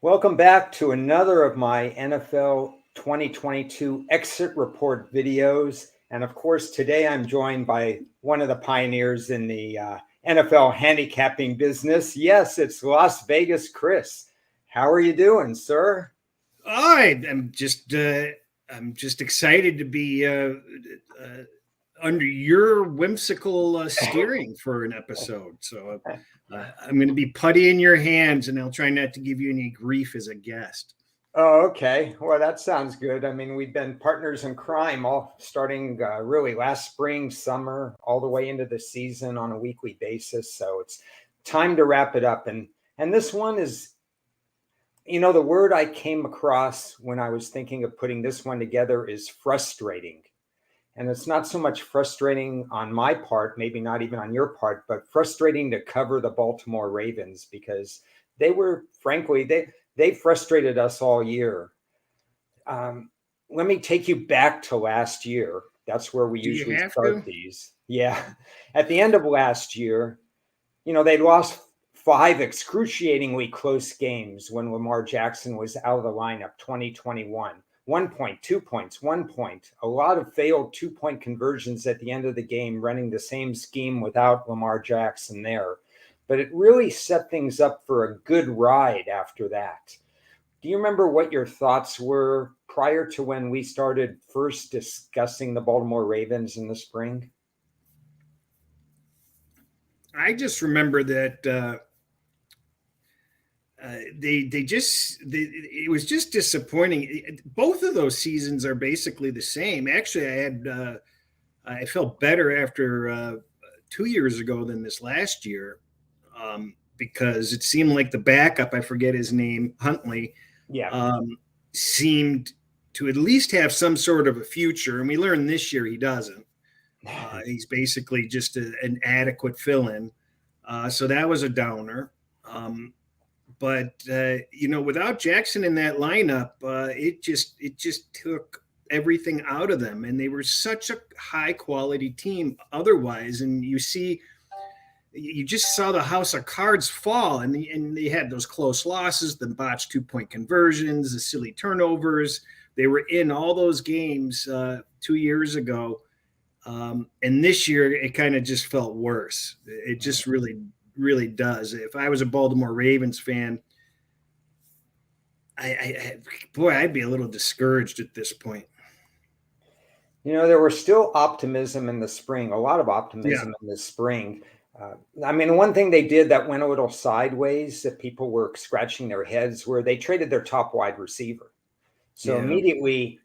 Welcome back to another of my NFL 2022 exit report videos. And of course, today I'm joined by one of the pioneers in the NFL handicapping business. Yes, it's LasVegasCris. How are you doing, sir? I'm just excited to be under your whimsical steering for an episode. So I'm going to be putty in your hands, and I'll try not to give you any grief as a guest. Oh, okay. Well, that sounds good. I mean, we've been partners in crime all starting really last spring, summer, all the way into the season on a weekly basis. So it's time to wrap it up. And this one is, the word I came across when I was thinking of putting this one together is frustrating. And it's not so much frustrating on my part, maybe not even on your part, but frustrating to cover the Baltimore Ravens because they were, frankly, they frustrated us all year. Let me take you back to last year. That's where we usually start these. Yeah. At the end of last year, they lost 5 excruciatingly close games when Lamar Jackson was out of the lineup, 2021. 1 point, 2 points, 1 point. A lot of failed 2-point conversions at the end of the game, running the same scheme without Lamar Jackson there. But it really set things up for a good ride after that. Do you remember what your thoughts were prior to when we started first discussing the Baltimore Ravens in the spring? I just remember that it was just disappointing. Both of those seasons are basically the same. Actually, I felt better after 2 years ago than this last year because it seemed like the backup, I forget his name, Huntley, seemed to at least have some sort of a future. And we learned this year he doesn't. He's basically just an adequate fill-in. So that was a downer. But without Jackson in that lineup, it just took everything out of them, and they were such a high quality team otherwise. And you just saw the house of cards fall, and they had those close losses, the botched 2-point conversions, the silly turnovers. They were in all those games 2 years ago, and this year it kind of just felt worse. It just really does. If I was a Baltimore Ravens fan, I'd be a little discouraged at this point. There was still optimism in the spring, a lot of optimism in the spring. One thing they did that went a little sideways that people were scratching their heads were they traded their top wide receiver. So immediately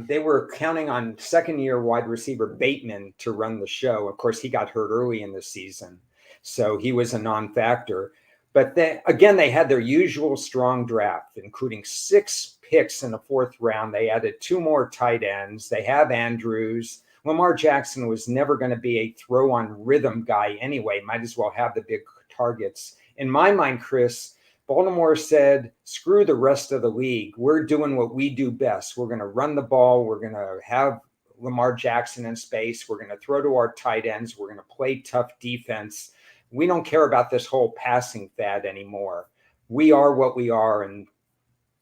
they were counting on second-year wide receiver Bateman to run the show. Of course, he got hurt early in the season, so he was a non-factor. But they had their usual strong draft, including 6 picks in the 4th round. They added 2 more tight ends. They have Andrews. Lamar Jackson was never going to be a throw-on rhythm guy anyway. Might as well have the big targets. In my mind, Chris, Baltimore said, screw the rest of the league. We're doing what we do best. We're going to run the ball. We're going to have Lamar Jackson in space. We're going to throw to our tight ends. We're going to play tough defense. We don't care about this whole passing fad anymore. We are what we are, and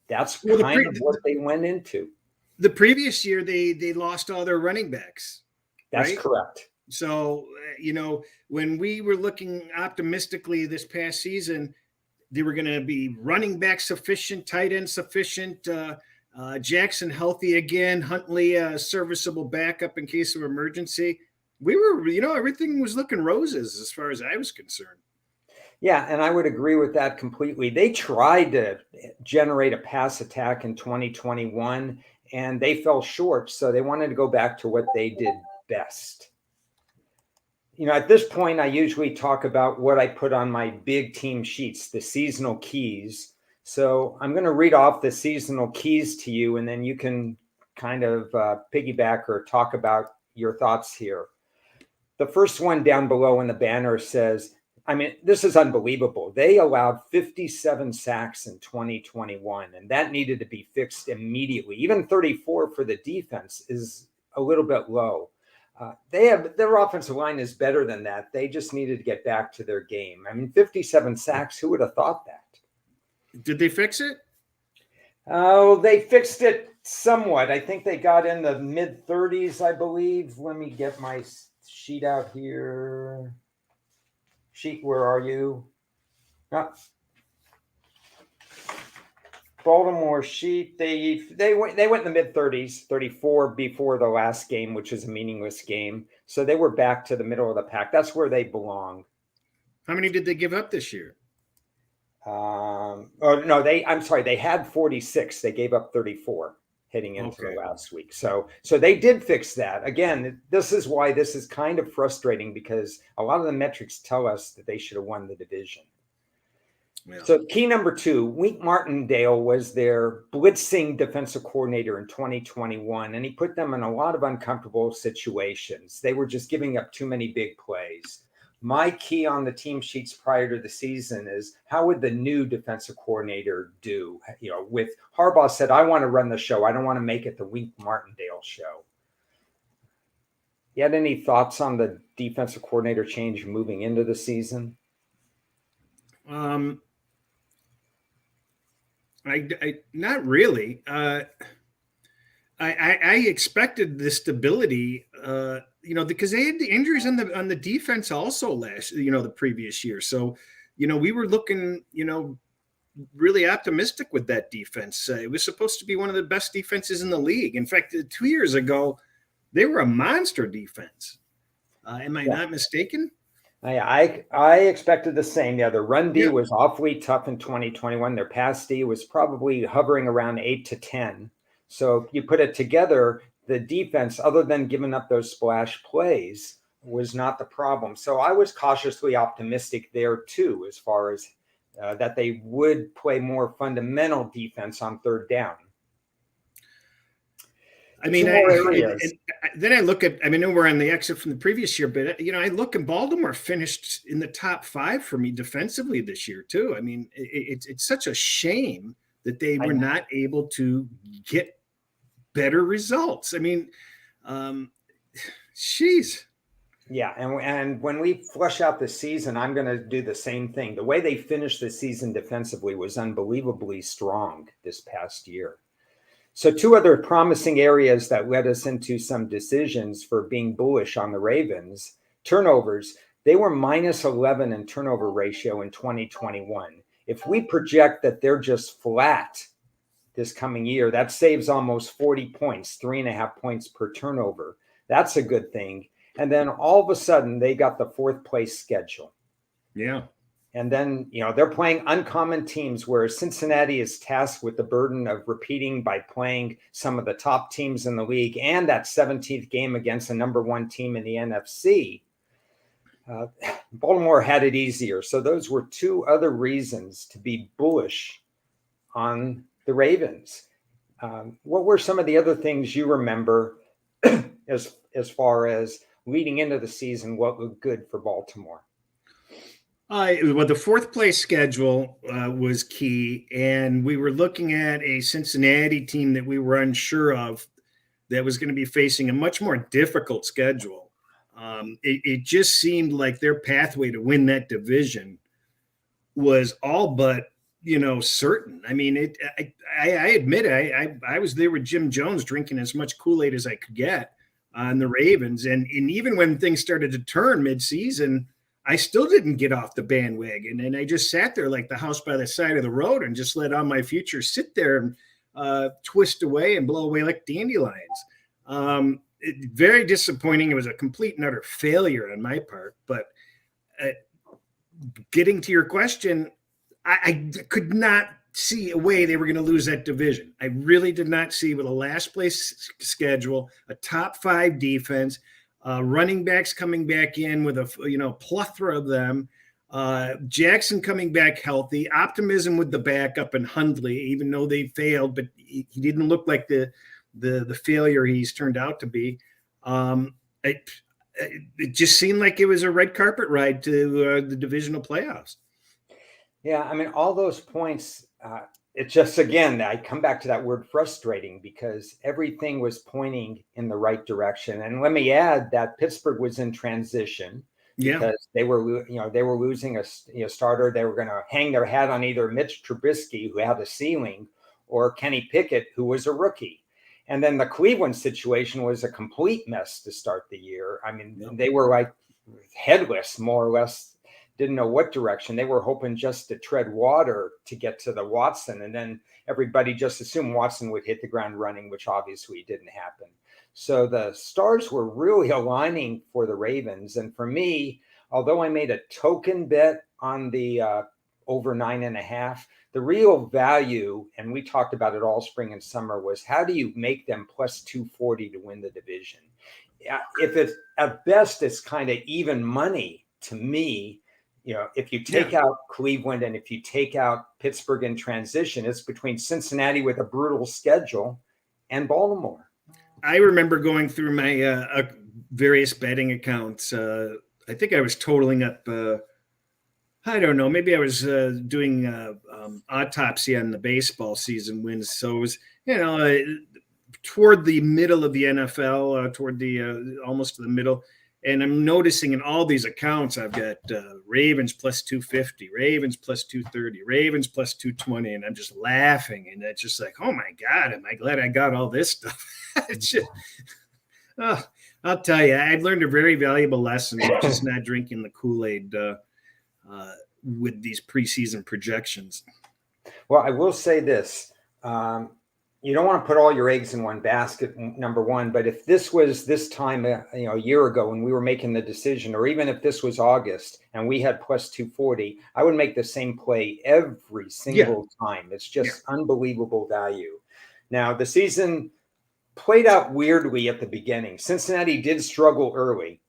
that's kind of what they went into. The previous year, they lost all their running backs. That's right? Correct. So, when we were looking optimistically this past season, they were going to be running back sufficient, tight end sufficient, Jackson healthy again, Huntley a serviceable backup in case of emergency. We were, everything was looking roses as far as I was concerned. Yeah, and I would agree with that completely. They tried to generate a pass attack in 2021, and they fell short. So they wanted to go back to what they did best. At this point, I usually talk about what I put on my big team sheets, the seasonal keys. So I'm going to read off the seasonal keys to you, and then you can kind of piggyback or talk about your thoughts here. The first one down below in the banner says, this is unbelievable. They allowed 57 sacks in 2021, and that needed to be fixed immediately. Even 34 for the defense is a little bit low. Their offensive line is better than that. They just needed to get back to their game. 57 sacks, who would have thought that? Did they fix it? Oh, they fixed it somewhat. I think they got in the mid 30s, I believe. Let me get my sheet out here. Sheet, where are you? Ah, Baltimore sheet. They went in the mid 30s, 34 before the last game, which is a meaningless game. So they were back to the middle of the pack. That's where they belong. How many did they give up this year? Oh no, I'm sorry, they had 46. They gave up 34 heading into the Okay. last week. So they did fix that. Again, this is why this is kind of frustrating, because a lot of the metrics tell us that they should have won the division. Yeah. So key number 2, Wink Martindale was their blitzing defensive coordinator in 2021, and he put them in a lot of uncomfortable situations. They were just giving up too many big plays. My key on the team sheets prior to the season is, how would the new defensive coordinator do? With Harbaugh said, I want to run the show. I don't want to make it the Wink Martindale show. You had any thoughts on the defensive coordinator change moving into the season? I not really. I expected the stability, because they had the injuries on the defense also the previous year. So, we were looking, really optimistic with that defense. It was supposed to be one of the best defenses in the league. In fact, 2 years ago, they were a monster defense. Am I not mistaken? I expected the same. Yeah, the run D Yeah. was awfully tough in 2021. Their pass D was probably hovering around 8 to 10. So if you put it together, the defense, other than giving up those splash plays, was not the problem. So I was cautiously optimistic there too, as far as that they would play more fundamental defense on third down. I mean, Two more areas. then I look at, I mean, we're on the exit from the previous year, but, I look, and Baltimore finished in the top 5 for me defensively this year too. I mean, it's such a shame that they were not able to get better results. I mean, jeez. Yeah, and when we flush out the season, I'm going to do the same thing. The way they finished the season defensively was unbelievably strong this past year. So 2 other promising areas that led us into some decisions for being bullish on the Ravens. Turnovers. They were minus 11 in turnover ratio in 2021. If we project that they're just flat this coming year, that saves almost 40 points, 3.5 points per turnover. That's a good thing. And then all of a sudden, they got the 4th place schedule. Yeah. And then, they're playing uncommon teams, where Cincinnati is tasked with the burden of repeating by playing some of the top teams in the league, and that 17th game against the number 1 team in the NFC. Baltimore had it easier. So those were 2 other reasons to be bullish on the Ravens. What were some of the other things you remember as far as leading into the season, what looked good for Baltimore? Well, the 4th place schedule was key, and we were looking at a Cincinnati team that we were unsure of, that was going to be facing a much more difficult schedule. It just seemed like their pathway to win that division was all but, certain. I mean, I admit it. I was there with Jim Jones drinking as much Kool-Aid as I could get on the Ravens, and even when things started to turn midseason, I still didn't get off the bandwagon, and I just sat there like the house by the side of the road and just let all my future sit there and twist away and blow away like dandelions. Very disappointing. It was a complete and utter failure on my part. But getting to your question, I could not see a way they were going to lose that division. I really did not see, with a last place schedule, a top 5 defense, running backs coming back in with a plethora of them, Jackson coming back healthy, optimism with the backup and Hundley, even though they failed, but he didn't look like the failure he's turned out to be. It just seemed like it was a red carpet ride to the divisional playoffs. Yeah, I mean, all those points, it just, again, I come back to that word frustrating, because everything was pointing in the right direction. And let me add that Pittsburgh was in transition, because they were losing a starter. They were going to hang their hat on either Mitch Trubisky, who had a ceiling, or Kenny Pickett, who was a rookie. And then the Cleveland situation was a complete mess to start the year. I mean, they were like headless, more or less, didn't know what direction. They were hoping just to tread water to get to the Watson. And then everybody just assumed Watson would hit the ground running, which obviously didn't happen. So the stars were really aligning for the Ravens. And for me, although I made a token bet on the over 9.5, the real value, and we talked about it all spring and summer, was how do you make them plus 240 to win the division? If it's at best, it's kind of even money to me. If you take out Cleveland and if you take out Pittsburgh in transition, it's between Cincinnati with a brutal schedule and Baltimore. I remember going through my various betting accounts. I think I was totaling up, I don't know, maybe I was doing autopsy on the baseball season wins. So it was, toward the middle of the NFL, toward the almost to the middle. And I'm noticing in all these accounts, I've got Ravens plus 250, Ravens plus 230, Ravens plus 220. And I'm just laughing. And it's just like, oh my God, am I glad I got all this stuff? I'll tell you, I've learned a very valuable lesson of just not drinking the Kool-Aid with these preseason projections. Well, I will say this. You don't want to put all your eggs in one basket, number one. But if this was this time, a year ago when we were making the decision, or even if this was August and we had plus 240, I would make the same play every single time. It's just unbelievable value. Now, the season played out weirdly at the beginning. Cincinnati did struggle early,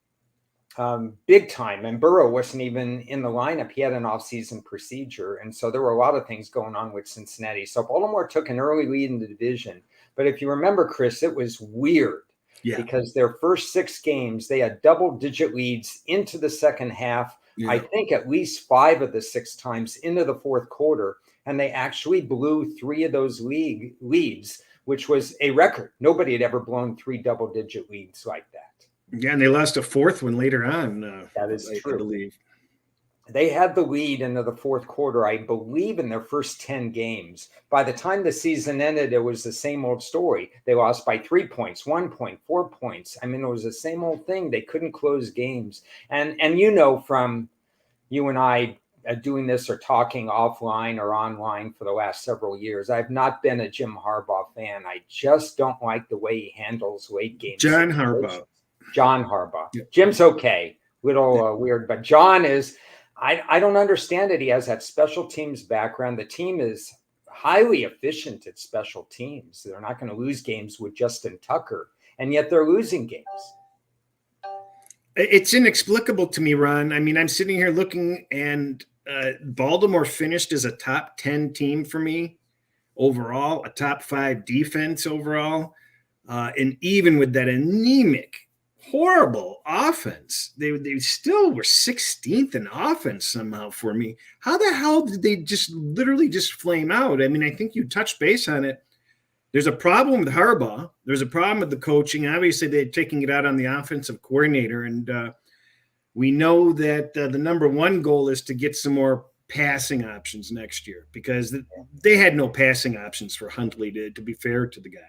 big time. And Burrow wasn't even in the lineup. He had an off-season procedure. And so there were a lot of things going on with Cincinnati. So Baltimore took an early lead in the division. But if you remember, Chris, it was weird because their first 6 games, they had double-digit leads into the second half. Yeah. I think at least 5 of the 6 times into the fourth quarter. And they actually blew 3 of those leads, which was a record. Nobody had ever blown 3 double-digit leads like that. Yeah, and they lost a 4th one later on. That is true. I believe. They had the lead into the fourth quarter, I believe, in their first 10 games. By the time the season ended, it was the same old story. They lost by 3 points, 1 point, 4 points. I mean, it was the same old thing. They couldn't close games. And from you and I doing this or talking offline or online for the last several years, I've not been a Jim Harbaugh fan. I just don't like the way he handles late games. John Harbaugh. Yeah. Jim's okay. Little weird, but John is, I don't understand it. He has that special teams background. The team is highly efficient at special teams. They're not going to lose games with Justin Tucker, and yet they're losing games. It's inexplicable to me, Ron. I mean, I'm sitting here looking, and Baltimore finished as a top 10 team for me overall, a top 5 defense overall. And even with that anemic, horrible offense, they still were 16th in offense somehow for me. How the hell did they just literally just flame out? I mean, I think you touched base on it. There's a problem with Harbaugh. There's a problem with the coaching. Obviously, they're taking it out on the offensive coordinator. And we know that the number one goal is to get some more passing options next year, because they had no passing options for Huntley, to be fair to the guy.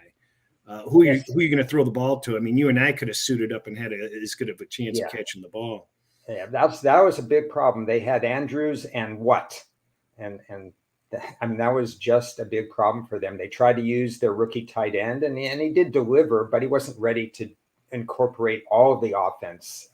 Who are you going to throw the ball to? I mean, you and I could have suited up and had as good of a chance of catching the ball. Yeah, that was a big problem. They had Andrews and Watt, and I mean, that was just a big problem for them. They tried to use their rookie tight end, and he did deliver, but he wasn't ready to incorporate all of the offense.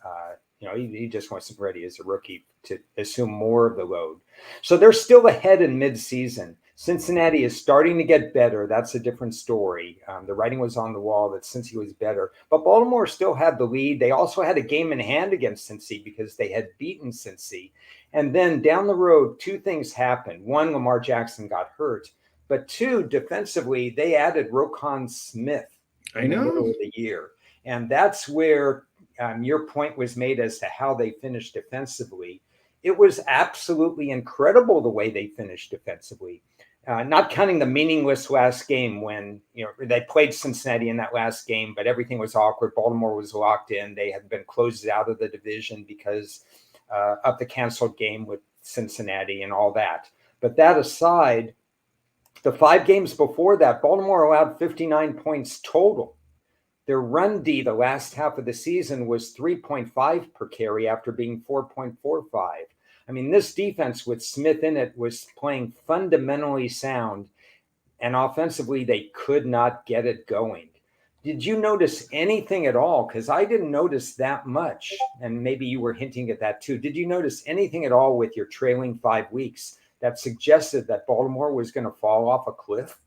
He just wasn't ready as a rookie to assume more of the load. So they're still ahead in midseason. Cincinnati is starting to get better. That's a different story. The writing was on the wall that Cincy was better. But Baltimore still had the lead. They also had a game in hand against Cincy because they had beaten Cincy. And then down the road, 2 things happened. 1, Lamar Jackson got hurt. But 2, defensively, they added Roquan Smith in the middle of the year. And that's where your point was made as to how they finished defensively. It was absolutely incredible the way they finished defensively. Not counting the meaningless last game when they played Cincinnati in that last game, but everything was awkward. Baltimore was locked in. They had been closed out of the division because of the canceled game with Cincinnati and all that. But that aside, The 5 games before that, Baltimore allowed 59 points total. Their run D the last half of the season was 3.5 per carry after being 4.45. I mean, this defense with Smith in it was playing fundamentally sound, and offensively, they could not get it going. Did you notice anything at all? Because I didn't notice that much, and maybe you were hinting at that too. Did you notice anything at all with your trailing 5 weeks that suggested that Baltimore was going to fall off a cliff?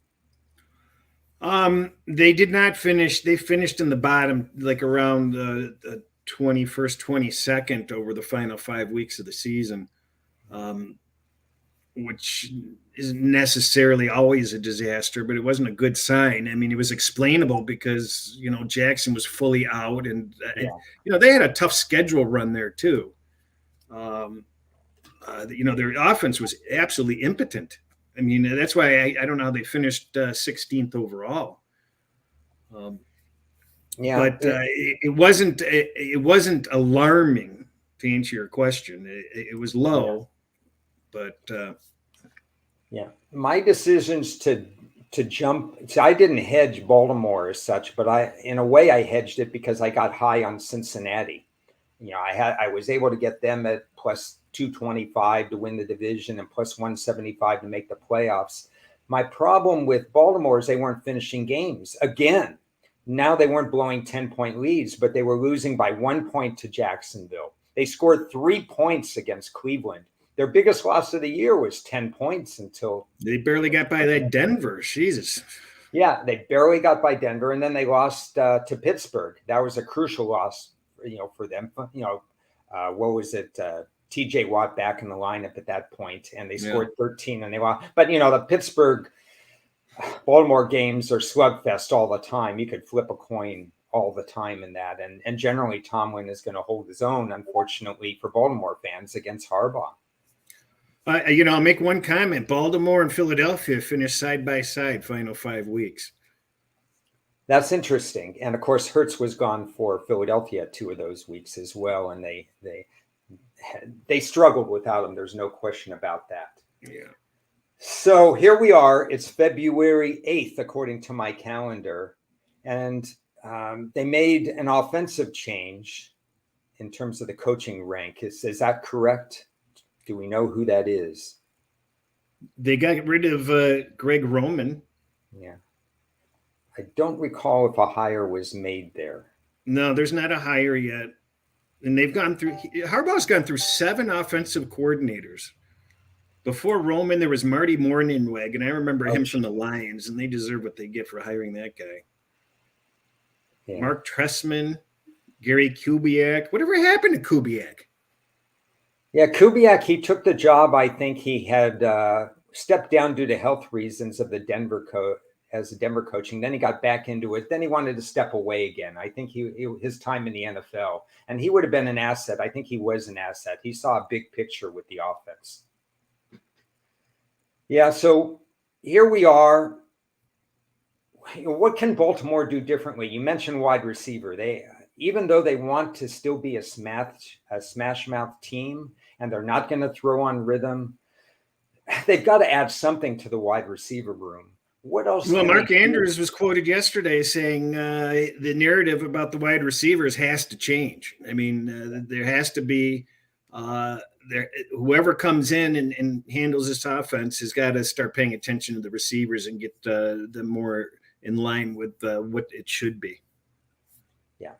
They did not finish. They finished in the bottom, like around the 21st, 22nd over the final 5 weeks of the season, which isn't necessarily always a disaster, but it wasn't a good sign. I mean, it was explainable because, Jackson was fully out and, they had a tough schedule run there too. Their offense was absolutely impotent. I mean, that's why I don't know how they finished 16th overall. But it wasn't alarming, to answer your question. It was low, but my decisions to jump. So I didn't hedge Baltimore as such, but in a way I hedged it because I got high on Cincinnati. I was able to get them at plus 225 to win the division and plus 175 to make the playoffs. My problem with Baltimore is they weren't finishing games. Again, now they weren't blowing 10-point leads, but they were losing by 1 point to Jacksonville. They scored 3 points against Cleveland. Their biggest loss of the year was 10 points until they barely got by that Denver. Jesus. Yeah, they barely got by Denver, and then they lost to Pittsburgh. That was a crucial loss, for them. What was it? TJ Watt back in the lineup at that point, and they scored 13 and they lost. But, the Pittsburgh Baltimore games are slugfest all the time. You could flip a coin all the time in that. And generally Tomlin is going to hold his own, unfortunately, for Baltimore fans against Harbaugh. I'll make one comment. Baltimore and Philadelphia finished side by side final 5 weeks. That's interesting. And of course, Hurts was gone for Philadelphia 2 of those weeks as well. And they struggled without him. There's no question about that. Yeah. So here we are. It's February 8th, according to my calendar. And they made an offensive change in terms of the coaching rank. Is that correct? Do we know who that is? They got rid of Greg Roman. Yeah. I don't recall if a hire was made there. No, there's not a hire yet. And Harbaugh's gone through 7 offensive coordinators. Before Roman, there was Marty Mornhinweg, and I remember him from the Lions, and they deserve what they get for hiring that guy. Yeah. Mark Trestman, Gary Kubiak. Whatever happened to Kubiak? Yeah, Kubiak, he took the job. I think he had stepped down due to health reasons of the Denver coaching. Then he got back into it. Then he wanted to step away again. I think his time in the NFL, and he would have been an asset. I think he was an asset. He saw a big picture with the offense. Yeah, so here we are. What can Baltimore do differently? You mentioned wide receiver. Even though they want to still be a smash mouth team, and they're not going to throw on rhythm, they've got to add something to the wide receiver room. What else? Well, Mark Andrews was quoted yesterday saying the narrative about the wide receivers has to change. I mean, there has to be whoever comes in and handles this offense has got to start paying attention to the receivers and get them more in line with what it should be. Yeah,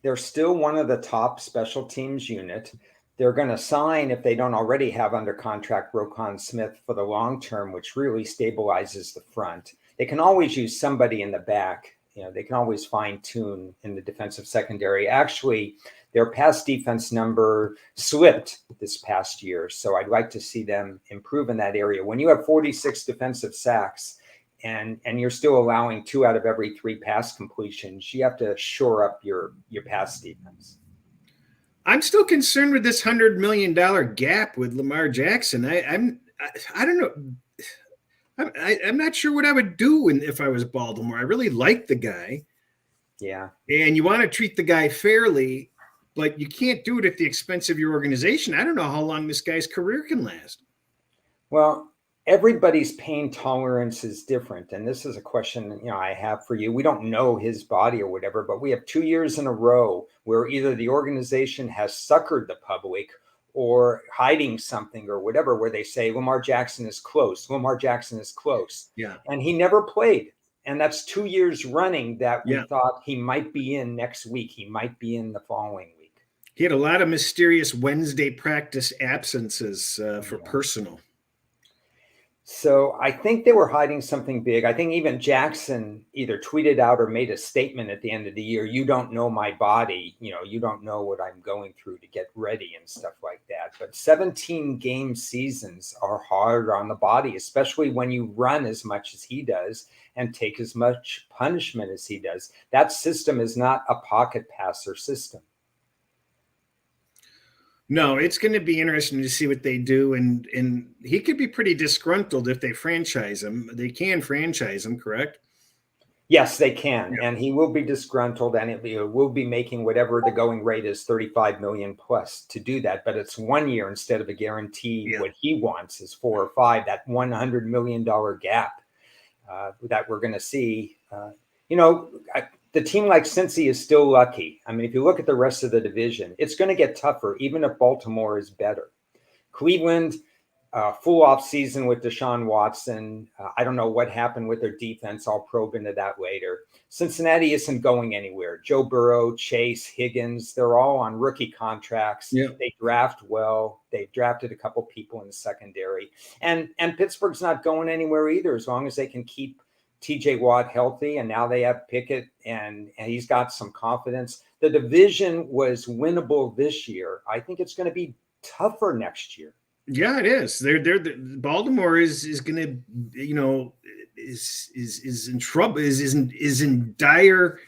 they're still one of the top special teams unit. They're going to sign, if they don't already have under contract, Roquan Smith for the long term, which really stabilizes the front. They can always use somebody in the back. They can always fine tune in the defensive secondary. Actually, their pass defense number slipped this past year. So I'd like to see them improve in that area. When you have 46 defensive sacks and you're still allowing 2 out of every 3 pass completions, you have to shore up your pass defense. I'm still concerned with this $100 million gap with Lamar Jackson. I don't know. I'm not sure what I would do if I was Baltimore. I really like the guy. Yeah. And you want to treat the guy fairly, but you can't do it at the expense of your organization. I don't know how long this guy's career can last. Well, everybody's pain tolerance is different. And this is a question, I have for you. We don't know his body or whatever, but we have 2 years in a row where either the organization has suckered the public or hiding something or whatever, where they say Lamar Jackson is close. Lamar Jackson is close. Yeah. And he never played. And that's 2 years running that we Yeah. thought he might be in next week. He might be in the following week. He had a lot of mysterious Wednesday practice absences for personal. So I think they were hiding something big. I think even Jackson either tweeted out or made a statement at the end of the year. You don't know my body. You don't know what I'm going through to get ready and stuff like that. But 17 game seasons are hard on the body, especially when you run as much as he does and take as much punishment as he does. That system is not a pocket passer system. No, it's going to be interesting to see what they do. And he could be pretty disgruntled if they franchise him. They can franchise him, correct? Yes, they can. Yeah. And he will be disgruntled, and it will be making whatever the going rate is, 35 million plus to do that. But it's 1 year instead of a guarantee. Yeah. What he wants is 4 or 5, that $100 million gap that we're going to see. The team like Cincy is still lucky. I mean, if you look at the rest of the division, it's going to get tougher, even if Baltimore is better. Cleveland, full off season with Deshaun Watson. I don't know what happened with their defense. I'll probe into that later. Cincinnati isn't going anywhere. Joe Burrow, Chase, Higgins, they're all on rookie contracts. Yeah. They draft well. They've drafted a couple people in the secondary. And Pittsburgh's not going anywhere either, as long as they can keep TJ Watt healthy, and now they have Pickett, and he's got some confidence. The division was winnable this year. I think it's going to be tougher next year. Yeah, it is. Baltimore is going to, is in trouble, is in dire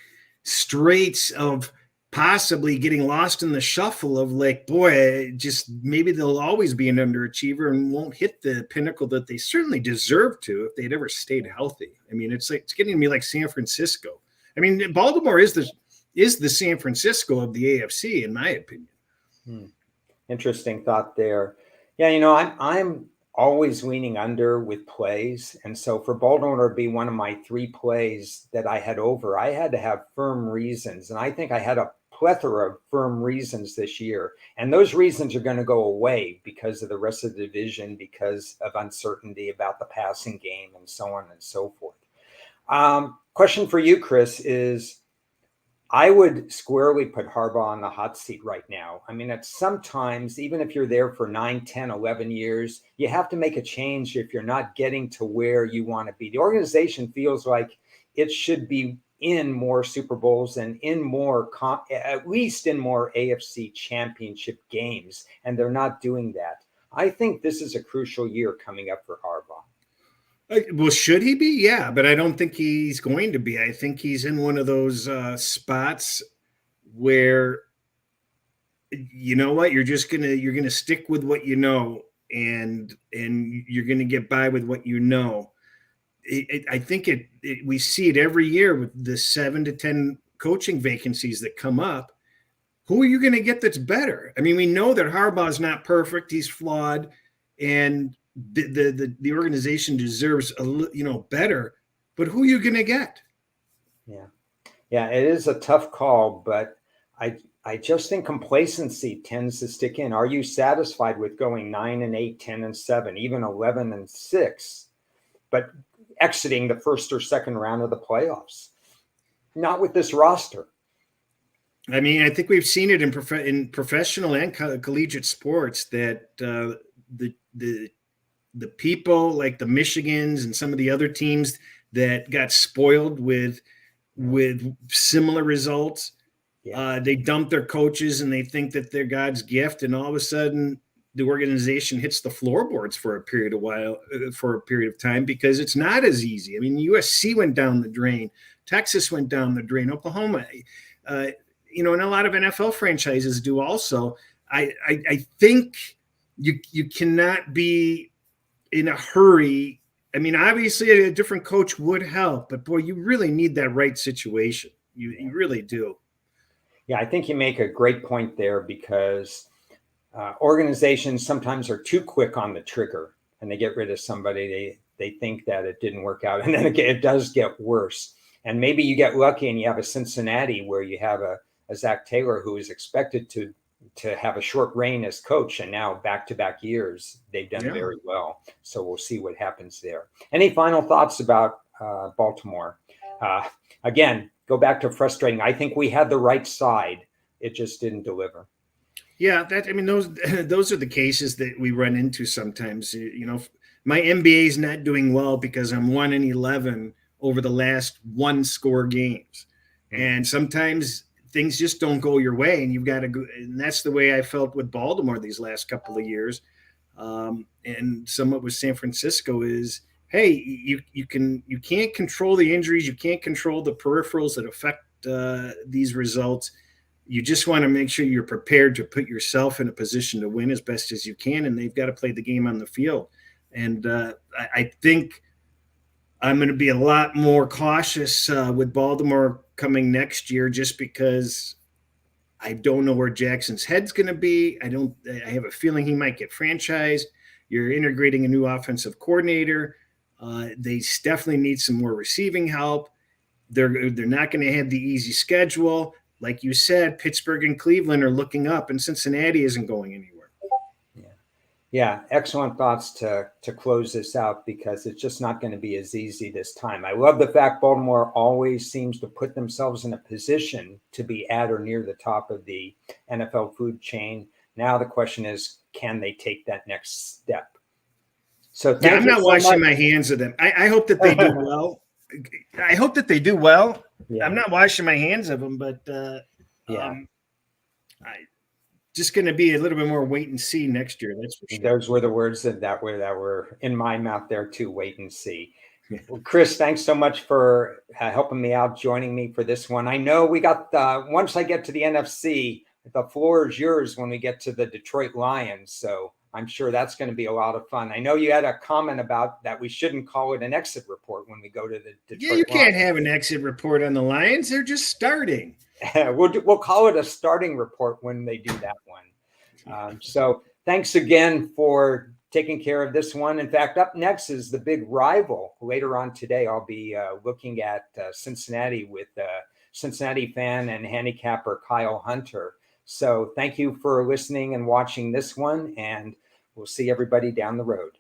straits of possibly getting lost in the shuffle of like, boy, just maybe they'll always be an underachiever and won't hit the pinnacle that they certainly deserve to if they'd ever stayed healthy. I mean, it's getting to me like San Francisco. I mean, Baltimore is the San Francisco of the AFC, in my opinion. Interesting thought there. Yeah, I'm always leaning under with plays. And so for Baltimore to be one of my 3 plays that I had over, I had to have firm reasons. And I think I had a plethora of firm reasons this year. And those reasons are going to go away because of the rest of the division, because of uncertainty about the passing game and so on and so forth. Question for you, Chris, is I would squarely put Harbaugh on the hot seat right now. I mean, sometimes, even if you're there for 9, 10, 11 years, you have to make a change if you're not getting to where you want to be. The organization feels like it should be in more Super Bowls and in more, at least in more AFC championship games, and they're not doing that. I think this is a crucial year coming up for Harbaugh. Well, should he be? Yeah, but I don't think he's going to be. I think he's in one of those spots where, you know what, you're gonna stick with what you know, and you're gonna get by with what you know. I think we see it every year with the 7 to 10 coaching vacancies that come up. Who are you going to get that's better? I mean, we know that Harbaugh is not perfect; he's flawed, and the organization deserves better. But who are you going to get? Yeah, it is a tough call, but I just think complacency tends to stick in. Are you satisfied with going 9-8, 10-7, even 11-6, but exiting the first or second round of the playoffs? Not with this roster. I mean, I think we've seen it in professional and collegiate sports that the people like the Michigans and some of the other teams that got spoiled with similar results, they dump their coaches and they think that they're God's gift, and all of a sudden the organization hits the floorboards for a period of time because it's not as easy. I mean, USC went down the drain, Texas went down the drain, Oklahoma, and a lot of NFL franchises do also. I think you cannot be in a hurry. I mean, obviously a different coach would help, but boy, you really need that right situation. You really do. Yeah, I think you make a great point there because organizations sometimes are too quick on the trigger. and they get rid of somebody, they think that it didn't work out, and then it does get worse. And maybe you get lucky and you have a Cincinnati where you have a Zach Taylor who is expected to have a short reign as coach, and now back-to-back years they've done very well. So we'll see what happens there. Any final thoughts about Baltimore? Again, go back to frustrating. I think we had the right side. It just didn't deliver. Yeah, those are the cases that we run into sometimes. My NBA is not doing well because I'm 1-11 over the last one score games, and sometimes things just don't go your way, and you've got to go. And that's the way I felt with Baltimore these last couple of years, and somewhat with San Francisco is, hey, you can't control the injuries, you can't control the peripherals that affect these results. You just want to make sure you're prepared to put yourself in a position to win as best as you can, and they've got to play the game on the field. And I think I'm going to be a lot more cautious with Baltimore coming next year, just because I don't know where Jackson's head's going to be. I have a feeling he might get franchised. You're integrating a new offensive coordinator. They definitely need some more receiving help. They're not going to have the easy schedule. Like you said, Pittsburgh and Cleveland are looking up, and Cincinnati isn't going anywhere. Yeah, excellent thoughts to close this out, because it's just not going to be as easy this time. I love the fact Baltimore always seems to put themselves in a position to be at or near the top of the NFL food chain. Now the question is, can they take that next step? So I'm not washing my hands of them. I hope that they do well. I hope that they do well. Yeah. I'm not washing my hands of them, but just going to be a little bit more wait and see next year. That's for sure. Those were the words that were in my mouth there too. Wait and see. Well, Chris, thanks so much for helping me out, joining me for this one. I know we got once I get to the NFC, the floor is yours when we get to the Detroit Lions. So I'm sure that's going to be a lot of fun. I know you had a comment about that we shouldn't call it an exit report when we go to the Detroit Lions. Can't have an exit report on the Lions. They're just starting. We'll call it a starting report when they do that one. So thanks again for taking care of this one. In fact, up next is the big rival. Later on today, I'll be looking at Cincinnati with Cincinnati fan and handicapper Kyle Hunter. So thank you for listening and watching this one, and we'll see everybody down the road.